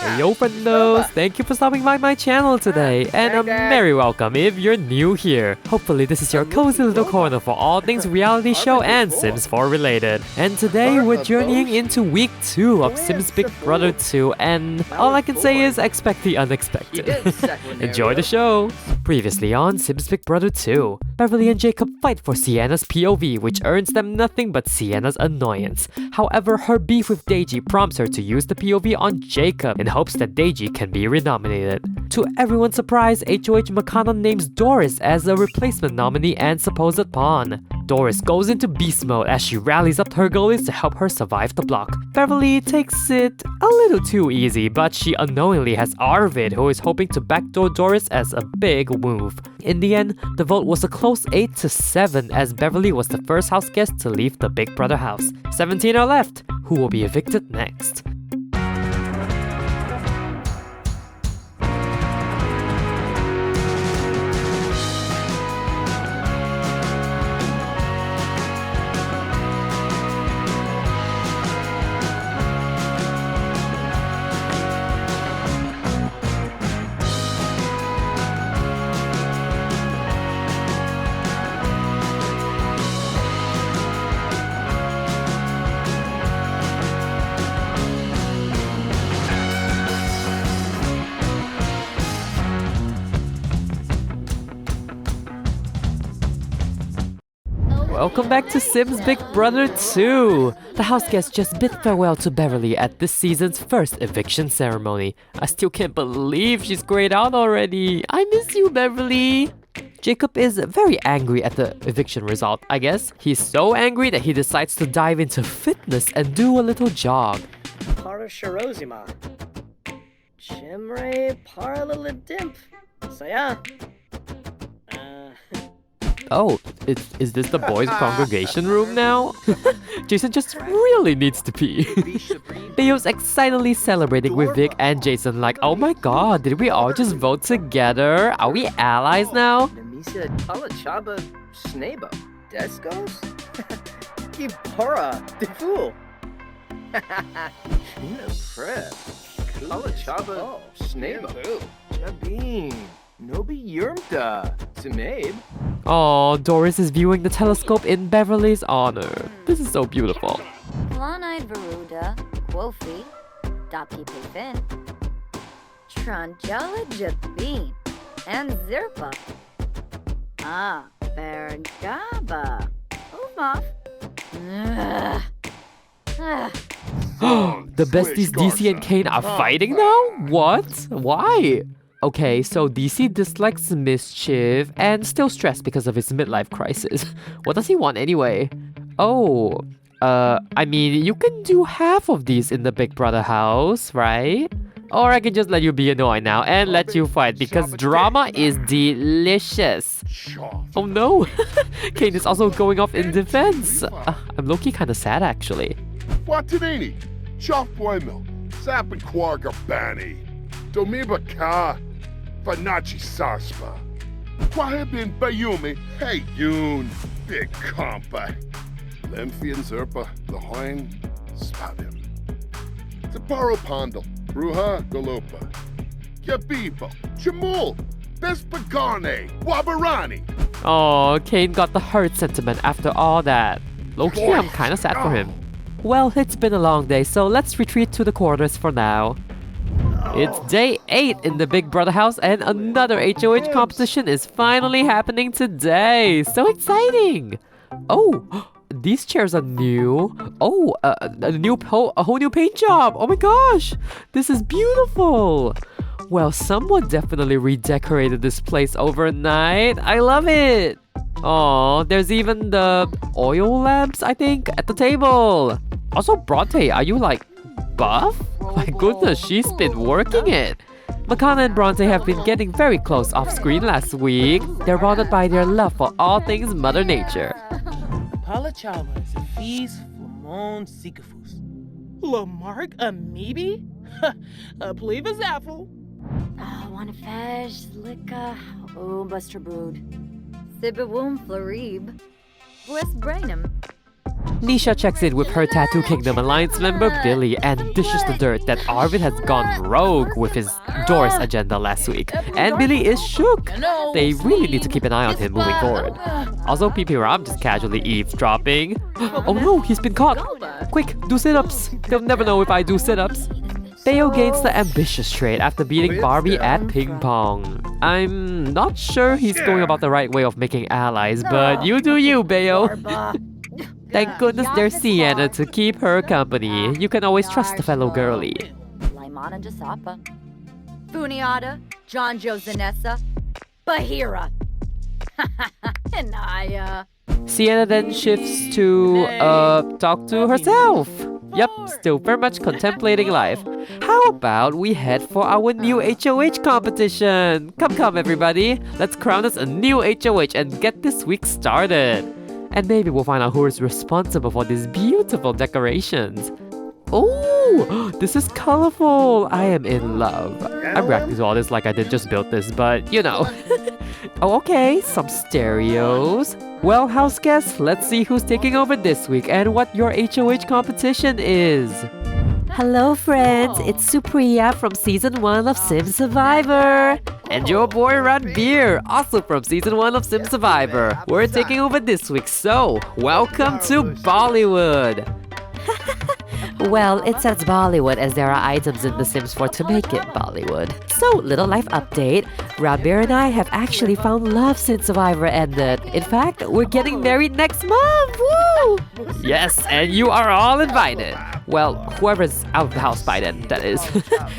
Hey yo friendos, thank you for stopping by my channel today, and a merry welcome if you're new here. Hopefully this is your cozy little corner for all things reality show and Sims 4 related. And today we're journeying into week 2 of Sims Big Brother 2, and all I can say is expect the unexpected. Enjoy the show! Previously on Sims Big Brother 2, Beverly and Jacob fight for Sienna's POV, which earns them nothing but Sienna's annoyance. However, her beef with Deji prompts her to use the POV on Jacob in hopes that Deji can be renominated. To everyone's surprise, HOH Makana names Doris as a replacement nominee and supposed pawn. Doris goes into beast mode as she rallies up her goalies to help her survive the block. Beverly takes it a little too easy, but she unknowingly has Arvid, who is hoping to backdoor Doris as a big move. In the end, the vote was a close 8-7 as Beverly was the first house guest to leave the Big Brother house. 17 are left. Who will be evicted next? Welcome back to Sims Big Brother 2! The house guests just bid farewell to Beverly at this season's first eviction ceremony. I still can't believe she's grayed out already. I miss you, Beverly! Jacob is very angry at the eviction result, I guess. He's so angry that he decides to dive into fitness and do a little jog. Parashirozima. Chimre Paralilimp. Saya. Oh, is this the boys' congregation room now? Jason just really needs to pee. Theo's excitedly celebrating with Vic and Jason like, oh my god, did we all just vote together? Are we allies now? Talachaba Snabo. Descos? Kipora Defool. Talachaba Snabo. Jabin. Nobi Yurmta. Simabe. Oh, Doris is viewing the telescope in Beverly's honor. This is so beautiful. Planai Veruda, Quofi, Dapi Pevin, Tranjala Jabin, and Zirpa. Ah, Bergaba. Umaf. The besties DC and Kane are fighting now? What? Why? Okay, so DC dislikes mischief and still stressed because of his midlife crisis. What does he want anyway? Oh, I mean, you can do half of these in the Big Brother house, right? Or I can just let you be annoyed now and let you fight because drama is delicious. Oh no, Kane is also going off in defense. I'm low-key kind of sad actually. Watanini, Chof Bueno, Sapakwarga Bani, Domiba Ka, Fanachi Saspa, Wahibin Bayumi, Hey Yoon, Big Compa, Lemphian Zerpa, Lahoin, Spavim, Taparo Pondal, Bruja Galopa, Yabibo, Chamul, Vespagane, Wabarani. Oh, Kane got the hurt sentiment after all that. Low-key, I'm kinda sad for him. Well, it's been a long day, so let's retreat to the quarters for now. It's day 8 in the Big Brother house and another HOH competition is finally happening today. So exciting! Oh, these chairs are new. Oh, a whole new paint job. Oh my gosh, this is beautiful. Well, someone definitely redecorated this place overnight. I love it. Oh, there's even the oil lamps, I think, at the table. Also, Bronte, are you like buff? My goodness, she's been working it. Makana and Bronte have been getting very close off screen last week. They're bonded by their love for all things Mother Nature. Palachava is a feast Flamon Sikafus. Lamarck Amoebi? Pleave is apple. Wanna fesh, Licka, oh, Buster Brood. Sibawum Florib, West Brainham. Nisha checks in with her Tattoo Kingdom Alliance member Billy and dishes the dirt that Arvid has gone rogue with his Doris agenda last week. And Billy is shook. They really need to keep an eye on him moving forward. Also, PP Ram just casually eavesdropping. Oh no, he's been caught. Quick, do sit-ups. They'll never know if I do sit-ups. Theo gains the ambitious trait after beating Barbie at ping pong. I'm not sure he's going about the right way of making allies, but you do you, Bayo. Thank goodness there's Sienna to keep her company. You can always trust the fellow girlie. Laimana Jasapa. Funiata, John Joe Zanessa, Bahira. Anaya. Sienna then shifts to, talk to herself. Yep, still very much contemplating life. How about we head for our new HOH competition? Come everybody, let's crown us a new HOH and get this week started. And maybe we'll find out who is responsible for these beautiful decorations. Oh, this is colorful. I am in love. I'm reacting to all this like I did just build this, but you know. Oh, okay, some stereos. Well, house guests, let's see who's taking over this week and what your HOH competition is. Hello friends, it's Supriya from Season 1 of Sim Survivor. And your boy Ranbir, also from Season 1 of Sim Survivor. We're taking over this week, so welcome to Bollywood. Well, it says Bollywood as there are items in The Sims 4 to make it Bollywood. So, little life update. Ranbir and I have actually found love since Survivor ended. In fact, we're getting married next month! Woo! Yes, and you are all invited. Well, whoever's out of the house by then, that is.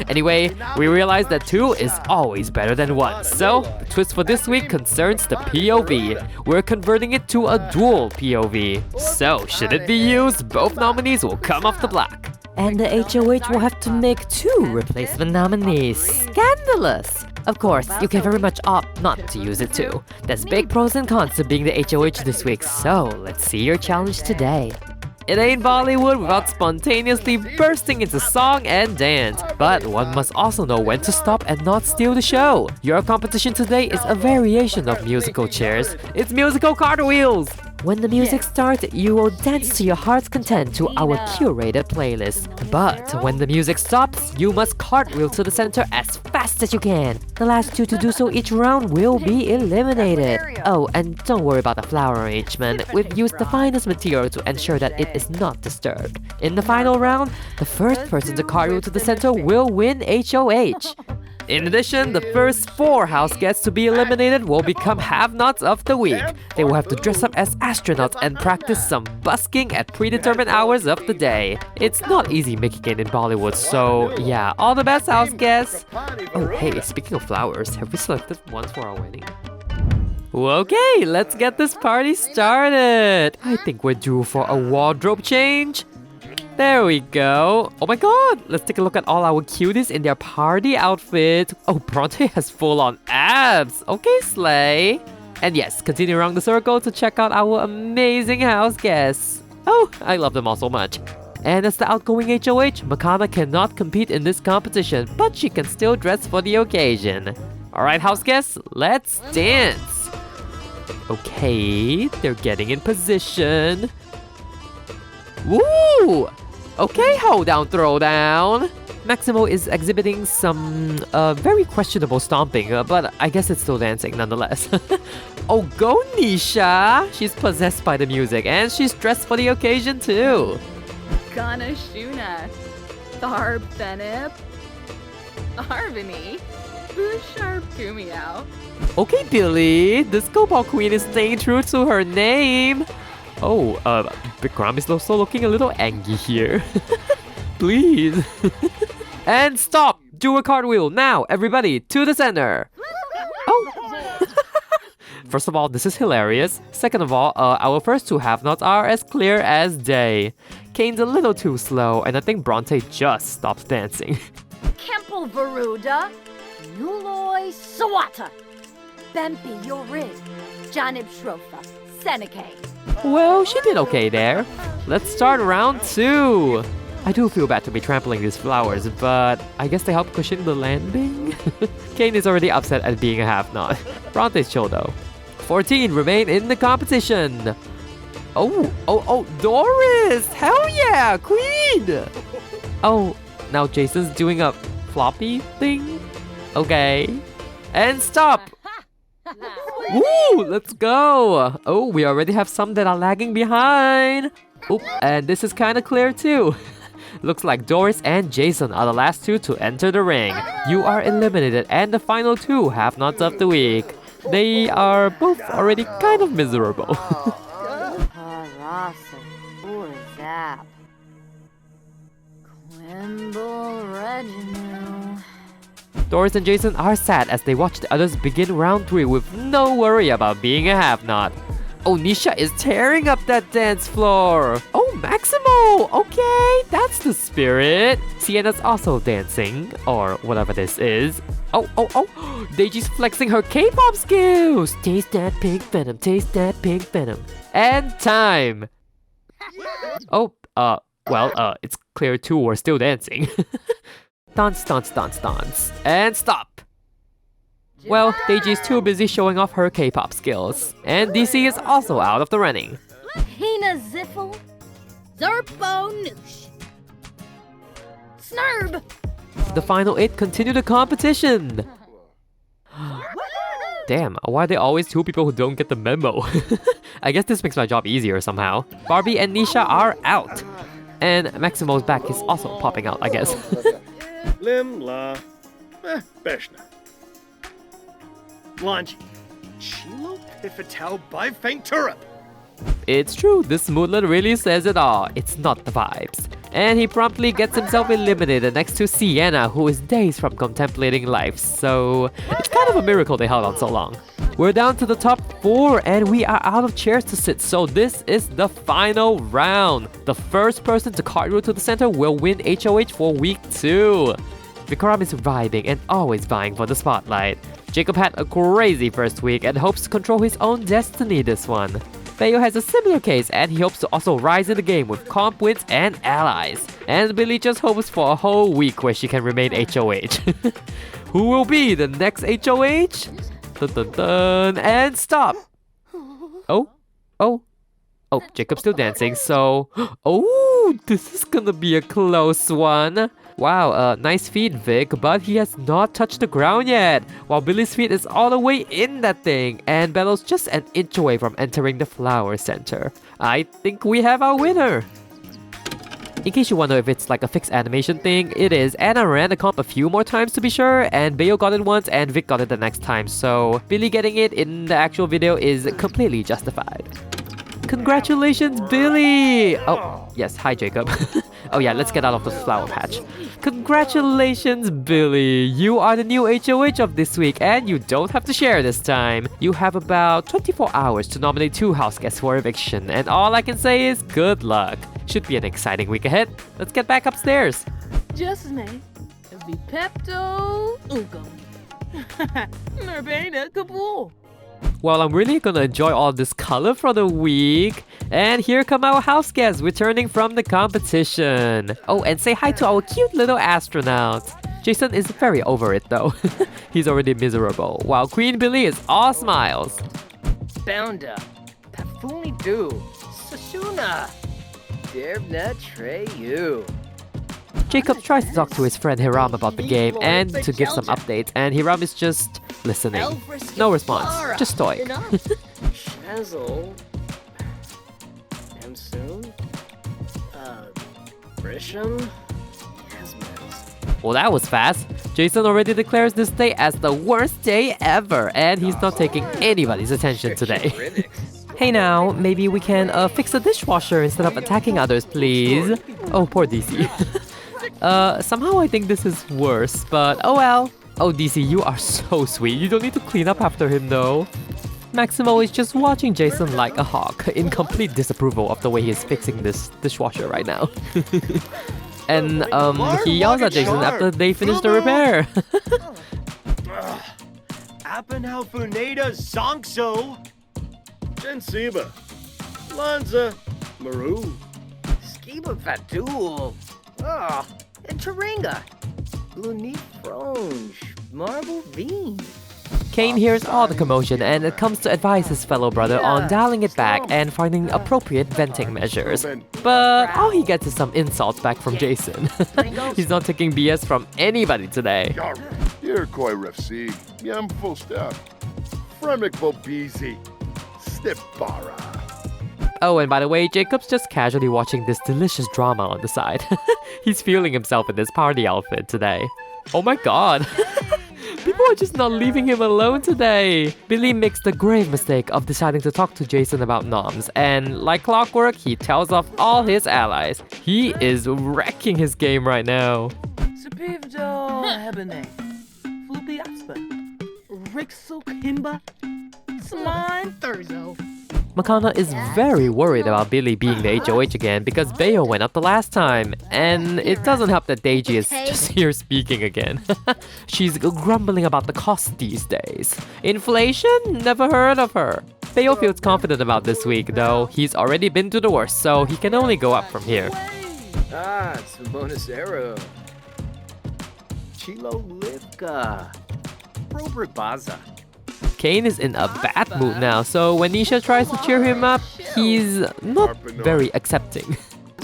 Anyway, we realized that 2 is always better than 1. So, the twist for this week concerns the POV. We're converting it to a dual POV. So, should it be used, both nominees will come off the block. And the HOH will have to make 2 replacement nominees. Scandalous! Of course, you can very much opt not to use it too. There's big pros and cons to being the HOH this week, so let's see your challenge today. It ain't Bollywood without spontaneously bursting into song and dance. But one must also know when to stop and not steal the show. Your competition today is a variation of musical chairs. It's musical cartwheels! When the music starts, you will dance to your heart's content to our curated playlist. But when the music stops, you must cartwheel to the center as fast as you can. The last 2 to do so each round will be eliminated. Oh, and don't worry about the flower arrangement. We've used the finest material to ensure that it is not disturbed. In the final round, the first person to cartwheel to the center will win HOH. In addition, the first 4 house guests to be eliminated will become have-nots of the week. They will have to dress up as astronauts and practice some busking at predetermined hours of the day. It's not easy making it in Bollywood, so yeah, all the best house guests! Oh hey, speaking of flowers, have we selected ones for our wedding? Okay, let's get this party started! I think we're due for a wardrobe change. There we go. Oh my god, let's take a look at all our cuties in their party outfit. Oh, Bronte has full-on abs. Okay, slay. And yes, continue around the circle to check out our amazing house guests. Oh, I love them all so much. And as the outgoing HOH, Makana cannot compete in this competition, but she can still dress for the occasion. Alright, house guests, let's dance. Okay, they're getting in position. Woo! Okay, hold down, throw down. Maximo is exhibiting some very questionable stomping, but I guess it's still dancing nonetheless. Oh, go Nisha! She's possessed by the music and she's dressed for the occasion too. Gana Shuna, Tharb Thenip, Arvini, Busharp Kumiao. Okay, Billy, the Disco Ball Queen is staying true to her name. Oh, Bikram is also looking a little angry here. Please. And stop! Do a cartwheel now, everybody, to the center. Oh. First of all, this is hilarious. Second of all, our first 2 have-nots are as clear as day. Kane's a little too slow, and I think Bronte just stopped dancing. Kempel Varuda, Nuloy Sawata, Bempi Yorid, Janib Shrofa, Seneke. Well, she did okay there. Let's start round 2. I do feel bad to be trampling these flowers, but I guess they help cushion the landing? Kane is already upset at being a have-not. Bronte's chill though. 14 remain in the competition. Oh, Doris! Hell yeah, queen! Oh, now Jason's doing a floppy thing? Okay. And stop! Woo! Let's go! Oh, we already have some that are lagging behind. Oop, and this is kind of clear too. Looks like Doris and Jason are the last two to enter the ring. You are eliminated and the final two have-nots of the week. They are both already kind of miserable. Parasa, Zap, Quimble, Reginald. Doris and Jason are sad as they watch the others begin round 3 with no worry about being a have-not. Oh, Nisha is tearing up that dance floor. Oh, Maximo! Okay, that's the spirit. Sienna's also dancing, or whatever this is. Oh, Daiji's flexing her K-pop skills. Taste that pink venom, taste that pink venom. And time. Oh, well, it's clear 2 are still dancing. Dance, dance, dance, dance. And stop. Well, Daiji is too busy showing off her K-pop skills. And DC is also out of the running. Hina Ziffle, Zerpo Noosh, Snurb. The final 8 continue the competition. Damn, why are there always 2 people who don't get the memo? I guess this makes my job easier somehow. Barbie and Nisha are out. And Maximo's back is also popping out, I guess. Lim la Beshna. Lunch. Chilo Pifatel by Fainturup. It's true, this moodlet really says it all. It's not the vibes. And he promptly gets himself eliminated next to Sienna, who is days from contemplating life. So it's kind of a miracle they held on so long. We're down to the top 4 and we are out of chairs to sit, so this is the final round. The first person to cartwheel to the center will win HOH for week 2. Vikram is vibing and always vying for the spotlight. Jacob had a crazy first week and hopes to control his own destiny this one. Bayo has a similar case and he hopes to also rise in the game with comp wins and allies. And Billy just hopes for a whole week where she can remain HOH. Who will be the next HOH? Dun dun dun, and stop! Oh, Jacob's still dancing, so... Oh, this is gonna be a close one. Wow, nice feet, Vic, but he has not touched the ground yet, while Billy's feet is all the way in that thing, and Bello's just an inch away from entering the flower center. I think we have our winner! In case you wonder if it's like a fixed animation thing, it is, and I ran the comp a few more times to be sure, and Bayo got it once and Vic got it the next time, so Billy getting it in the actual video is completely justified. Congratulations, Billy! Oh, yes, hi Jacob. Oh yeah, let's get out of the flower patch. Congratulations, Billy! You are the new HOH of this week and you don't have to share this time. You have about 24 hours to nominate 2 house guests for eviction, and all I can say is good luck. Should be an exciting week ahead. Let's get back upstairs. Just me. Vipepto Ugum. Merbena Kabul. Well, I'm really gonna enjoy all this color for the week. And here come our house guests returning from the competition. Oh, and say hi to our cute little astronauts. Jason is very over it though. He's already miserable, while Queen Billy is all smiles. Bounda, Pafuni Du, Sasuna, Derbna Treyu. Jacob tries to talk to his friend Hiram about the game and to give some updates, and Hiram is just listening. No response, just stoic. Shazzle. Amsoon. Grisham. Yasmin. Well, that was fast. Jason already declares this day as the worst day ever, and he's not taking anybody's attention today. Hey now, maybe we can fix the dishwasher instead of attacking others, please. Oh, poor DC. Somehow I think this is worse, but oh well. Oh, DC, you are so sweet. You don't need to clean up after him though. Maximo is just watching Jason like a hawk, in complete disapproval of the way he's fixing this dishwasher right now. And he yells at Jason after they finish the repair. Appenhaufuneda Zonkso. Jensiba. Lanza. Maru. Skiba Fatul. Oh, and Taringa. Lunif Fronge. Marble Bean. Kane hears all the commotion and comes to advise his fellow brother on dialing it back and finding appropriate venting measures. But all he gets is some insults back from Jason. He's not taking BS from anybody today. Here, Kaywireee Sig. Yam full step. Fremik Bobizi. Stipara. Oh, and by the way, Jacob's just casually watching this delicious drama on the side. He's feeling himself in this party outfit today. Oh my god! People are just not leaving him alone today! Billy makes the grave mistake of deciding to talk to Jason about noms, and like clockwork, he tells off all his allies. He is wrecking his game right now. Supivdo Hebene. Floopy Aspen. Rixel Kimba. Slime Thurzo. Makana is very worried about Billy being the HOH again because Bayo went up the last time. And it doesn't help that Deiji is just here speaking again. She's grumbling about the cost these days. Inflation? Never heard of her. Bayo feels confident about this week though. He's already been to the worst, so he can only go up from here. Ah, it's the bonus arrow. Chilo Livka. Robert Baza. Kane is in a bad mood now, so when Nisha tries to cheer him up, he's not very accepting.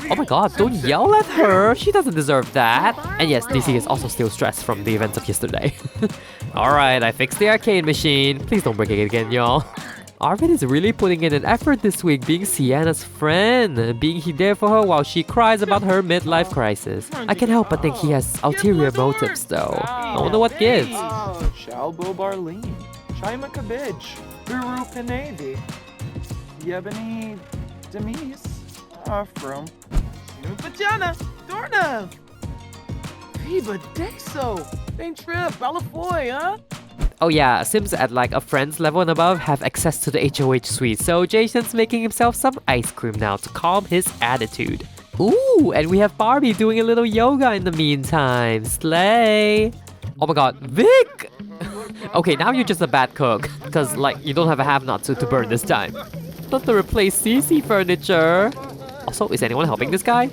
Oh my god, don't yell at her! She doesn't deserve that! And yes, DC is also still stressed from the events of yesterday. Alright, I fixed the arcade machine. Please don't break it again, y'all. Arvid is really putting in an effort this week being Sienna's friend, being there for her while she cries about her midlife crisis. I can't help but think he has ulterior motives though. I wonder what gives. Shalbo Barleen. Shaima Kabij, Guru Panevi, Yebani Demise, from Nupajana, Dornav. Viva Deso. Same trip, Balafoy, huh? Oh yeah, Sims at like a friend's level and above have access to the HOH suite, so Jason's making himself some ice cream now to calm his attitude. Ooh, and we have Barbie doing a little yoga in the meantime. Slay! Oh my god, Vic! Okay, now you're just a bad cook, because like you don't have a have-not to burn this time. Not to replace CC furniture. Also, is anyone helping this guy?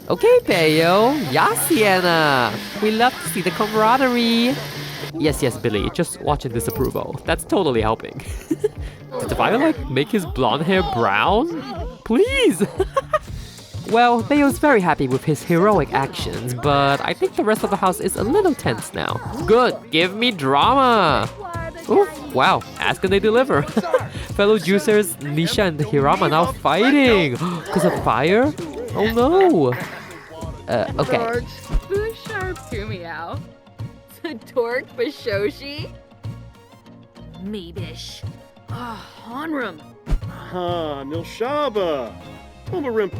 Okay, Bayo. Yeah, Sienna. We love to see the camaraderie. Yes, Billy, just watch and disapproval. That's totally helping. Did the fire like make his blonde hair brown? Please! Well, Bayo's very happy with his heroic actions, but I think the rest of the house is a little tense now. Good, give me drama! Oof, wow, ask and they deliver. Fellow juicers, Nisha and Hiram are now fighting! Because of fire? Oh no! Okay. Who's sharp to me out? The Torque Bashoshi? Meebish. Ah, Honram. Ha, Nilshaba. Omarimpa.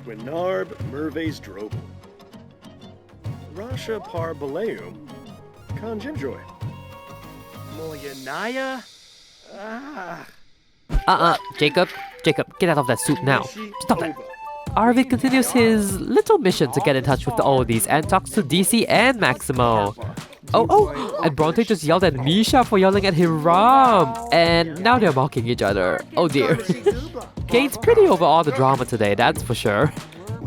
Winarb Merves Drobel. Rasha Par Baleum. Kanjimjoy. Moyanaya. Jacob, get out of that suit now. Stop that. Arvid continues his little mission to get in touch with the oldies and talks to DC and Maximo. Oh, and Bronte just yelled at Misha for yelling at Hiram. And now they're mocking each other. Oh dear. Kane's pretty over all the drama today, that's for sure.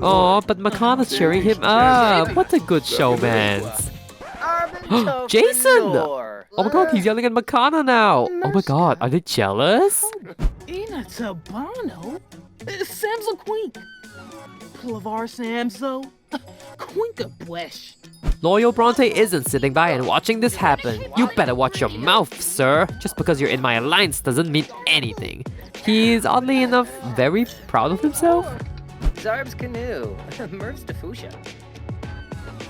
Oh, but Makana's cheering him up. What a good showman. Jason! Oh my god, he's yelling at Makana now. Oh my god, are they jealous? Ina Tabano? Samso Quink. Plavar Samso? Quinka Bwesh. Loyal Bronte isn't sitting by and watching this happen. You better watch your mouth, sir. Just because you're in my alliance doesn't mean anything. He's oddly enough very proud of himself. Zarb's Canoe. Merv's Defusha.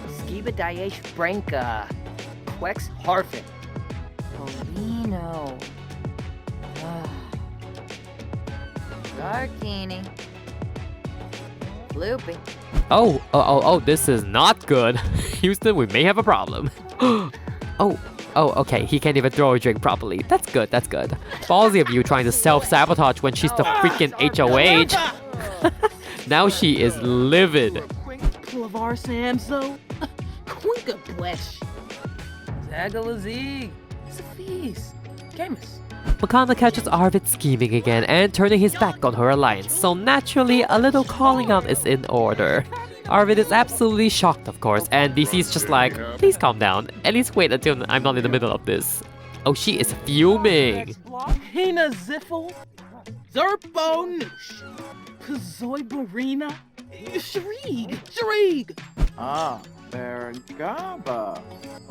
Skiba Daesh Branka. Quex Harfin. Polino. Darkini. Loopy. Oh, this is not good. Houston, we may have a problem. Okay, he can't even throw a drink properly. That's good. Ballsy of you trying to self-sabotage when she's the freaking HOH. Now she is livid. Plavar Samso? Quinka Bwesh. Zagalazig. Sophis. Camus. Makana catches Arvid scheming again and turning his back on her alliance, so naturally a little calling out is in order. Arvid is absolutely shocked, of course, and DC is just like, please calm down, at least wait until I'm not in the middle of this. Oh, she is fuming. Hina Ziffel, Zerpo Noosh, Kazoy Barina, Shrieg. Ah, Bergaba.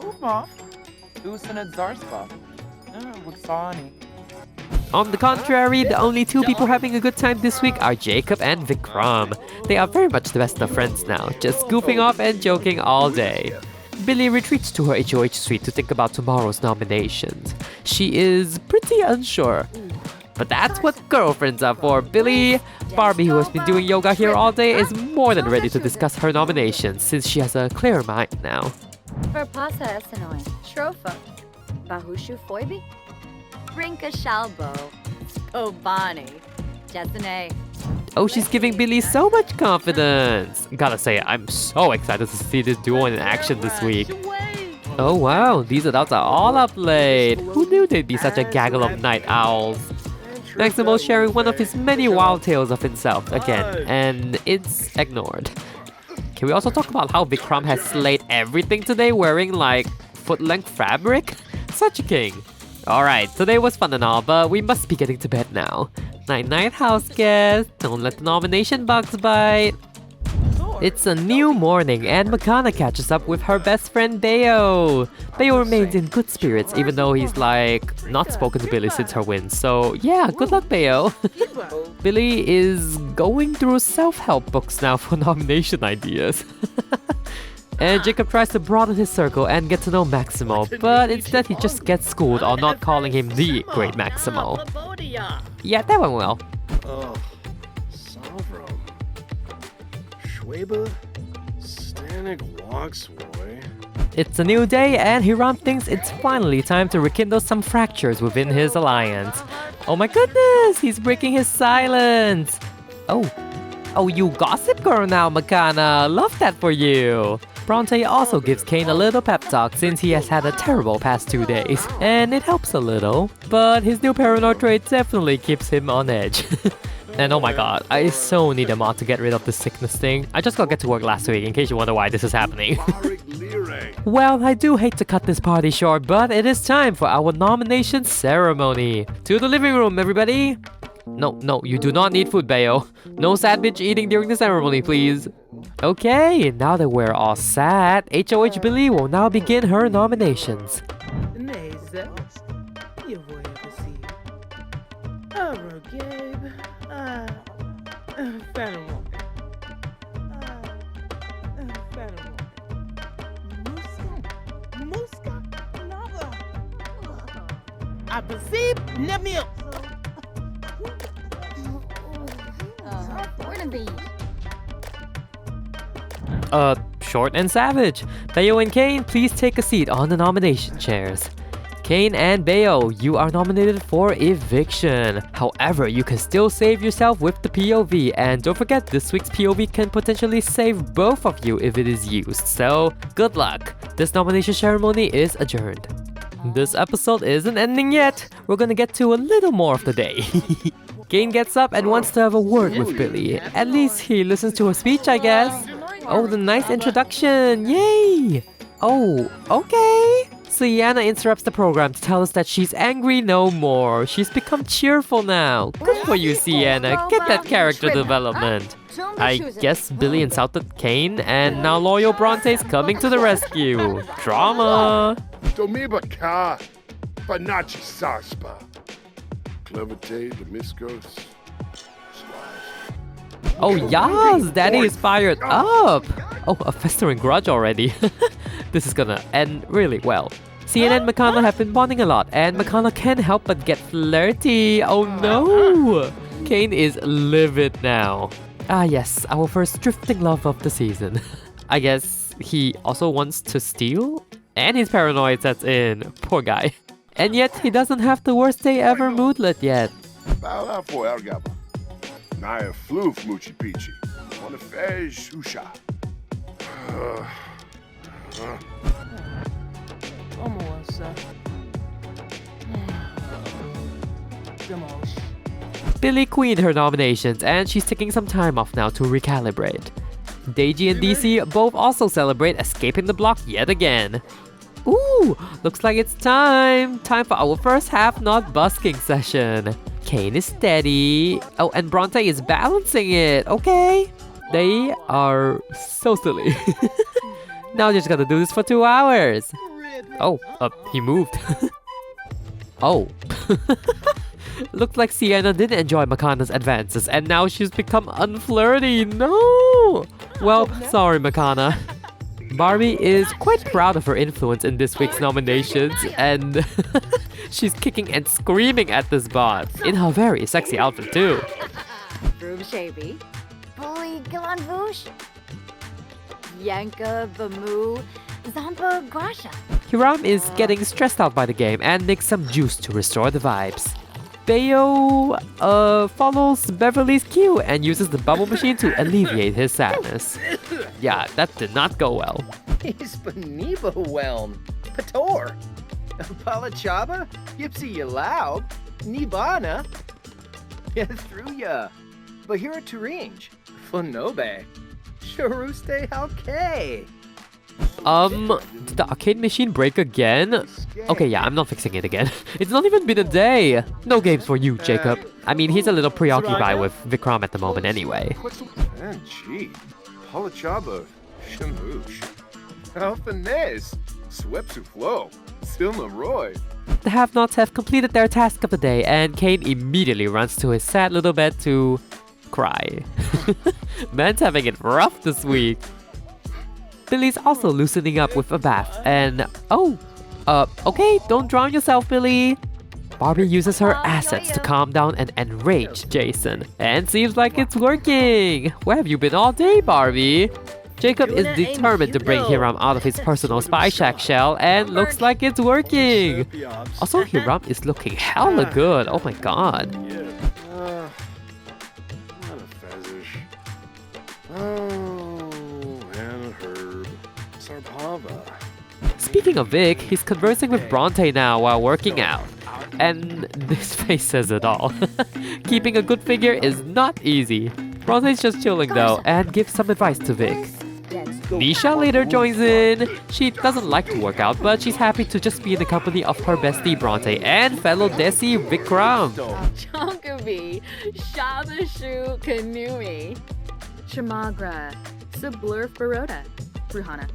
Uma. Usanad Zarspa. Wuxani. On the contrary, the only two people having a good time this week are Jacob and Vikram. They are very much the best of friends now, just goofing off and joking all day. Billy retreats to her HOH suite to think about tomorrow's nominations. She is pretty unsure. But that's what girlfriends are for, Billy! Barbie, who has been doing yoga here all day, is more than ready to discuss her nominations since she has a clear mind now. Verpasa Esanoi, Shrofa, Bahushu Foibi, Brinka Shalbo, Obani, Jesene. Oh, she's giving Billy so much confidence! Gotta say, I'm so excited to see this duo in action this week. Oh wow, these adults are all up late. Who knew they'd be such a gaggle of night owls? Maximo sharing one of his many wild tales of himself again, and it's ignored. Can we also talk about how Vikram has slayed everything today wearing like foot-length fabric? Such a king. Alright, today was fun and all, but we must be getting to bed now. Night-night, house guests. Don't let the nomination bugs bite. It's a new morning and Makana catches up with her best friend Bayo. Bayo remains in good spirits even though he's like not spoken to Billy since her win. So yeah, good luck Bayo. Billy is going through self-help books now for nomination ideas. And Jacob tries to broaden his circle and get to know Maximo, but instead he just gets schooled on not calling him the Great Maximo. Yeah, that went well. Oh, Savro. Schweba, Stanek Logswoy. It's a new day and Hiram thinks it's finally time to rekindle some fractures within his alliance. Oh my goodness, he's breaking his silence. Oh, you gossip girl now, Makana. Love that for you. Bronte also gives Kane a little pep talk since he has had a terrible past 2 days. And it helps a little, but his new paranoid trait definitely keeps him on edge. And oh my god, I so need a mod to get rid of the sickness thing. I just got get to work last week in case you wonder why this is happening. Well, I do hate to cut this party short, but it is time for our nomination ceremony. To the living room, everybody! No, you do not need food, Bayo. No sandwich eating during the ceremony, please. Okay, now that we're all set, HOH Billy will now begin her nominations. Short and savage. Bayo and Kane, please take a seat on the nomination chairs. Kane and Bayo, you are nominated for eviction. However, you can still save yourself with the POV, and don't forget this week's POV can potentially save both of you if it is used, so good luck. This nomination ceremony is adjourned. This episode isn't ending yet. We're gonna get to a little more of the day. Kane gets up and wants to have a word with Billy. At least he listens to her speech, I guess. Oh, the nice introduction! Yay! Oh, okay. Sienna interrupts the program to tell us that she's angry no more. She's become cheerful now. Good for you, Sienna. Get that character development. I guess Billy insulted Kane, and now loyal Bronte's coming to the rescue. Drama! Domiba Ka, Banachi Saspa, Clevite, Demiscos. Oh yes, Daddy is fired up! Oh, a festering grudge already. This is gonna end really well. Sienna and Makana have been bonding a lot, and Makana can't help but get flirty. Oh no! Kane is livid now. Ah yes, our first drifting love of the season. I guess he also wants to steal? And his paranoid sets in. Poor guy. And yet, he doesn't have the worst day ever moodlet yet. Naya floof Muchi Pichi. Wanna fej Usha. Billy queened her nominations and she's taking some time off now to recalibrate. Deji and DC both also celebrate escaping the block yet again. Ooh, looks like it's time. Time for our first half not busking session. Kane is steady. Oh, and Bronte is balancing it. Okay. They are so silly. Now they're just gonna do this for 2 hours. Oh, he moved. Oh. Looks like Sienna didn't enjoy Makana's advances and now she's become unflirty. No! Well, sorry Makana. Barbie is quite proud of her influence in this week's nominations and she's kicking and screaming at this bot in her very sexy outfit too. Vroom Shavy. Bully Galanvush. Yanka Bamu. Zampa Grasha. Hiram is getting stressed out by the game and makes some juice to restore the vibes. Bayo follows Beverly's cue and uses the bubble machine to alleviate his sadness. Yeah, that did not go well. He's Beniba Whelm. Pator. Palachaba. Yipsy Yalaub. Nibana. Yathruya. Bahira Turinge. Funobe. Sharuste Halke. Did the arcade machine break again? Okay, yeah, I'm not fixing it again. It's not even been a day. No games for you, Jacob. I mean, he's a little preoccupied with Vikram at the moment anyway. Man, gee. Palachaba. Shamoosh. Alphanese. Swepsu Flow. Silma Roy. The have-nots have completed their task of the day, and Kane immediately runs to his sad little bed to cry. Man's having it rough this week. Billy's also loosening up with a bath, and okay, don't drown yourself, Billy. Barbie uses her assets to calm down and enrage Jason, and seems like it's working. Where have you been all day, Barbie? Jacob is determined to bring Hiram out of his personal spy shack shell, and looks like it's working. Also, Hiram is looking hella good. Oh my god. Not a fezish. Oh, and Herb. Sarpava. Speaking of Vic, he's conversing with Bronte now while working out. And this face says it all. Keeping a good figure is not easy. Bronte's just chilling though, and gives some advice to Vic. Nisha later joins in. She doesn't like to work out, but she's happy to just be in the company of her bestie Bronte and fellow Desi Vikram. Chonkavi, Shabashu Kanumi, Shamagra, Sublur Baroda, Ruhana.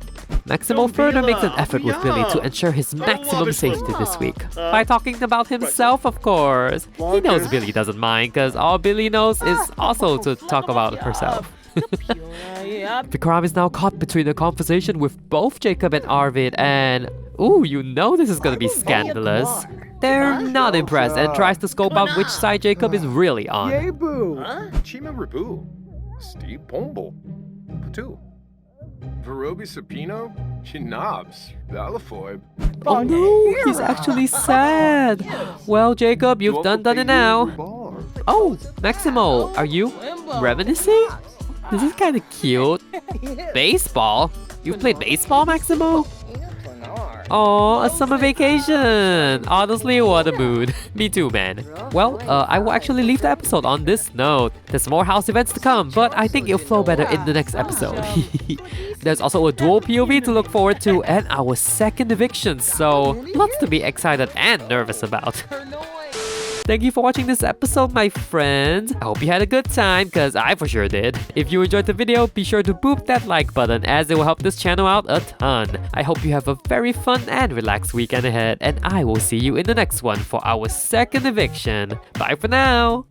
Maximo further makes an effort with Billy to ensure his maximum safety this week. By talking about himself, of course. He knows Billy doesn't mind, because all Billy knows is also to talk about herself. Vikram is now caught between a conversation with both Jacob and Arvid, and ooh, you know this is gonna be scandalous. They're not impressed and tries to scope out which side Jacob is really on. Yebu. Chima Rabu. Steve Pomble. Patu. Verobi Sapino. Chinabs. Valafoib. Oh no, he's actually sad. Well, Jacob, you've done it now. Oh, Maximo, are you reminiscing? This is kind of cute. Baseball? You've played baseball, Maximo? Oh, a summer vacation! Honestly, what a mood. Me too, man. Well, I will actually leave the episode on this note. There's more house events to come, but I think it'll flow better in the next episode. There's also a dual POV to look forward to and our second eviction, so lots to be excited and nervous about. Thank you for watching this episode, my friends. I hope you had a good time, cause I for sure did. If you enjoyed the video, be sure to boop that like button as it will help this channel out a ton. I hope you have a very fun and relaxed weekend ahead, and I will see you in the next one for our second eviction. Bye for now!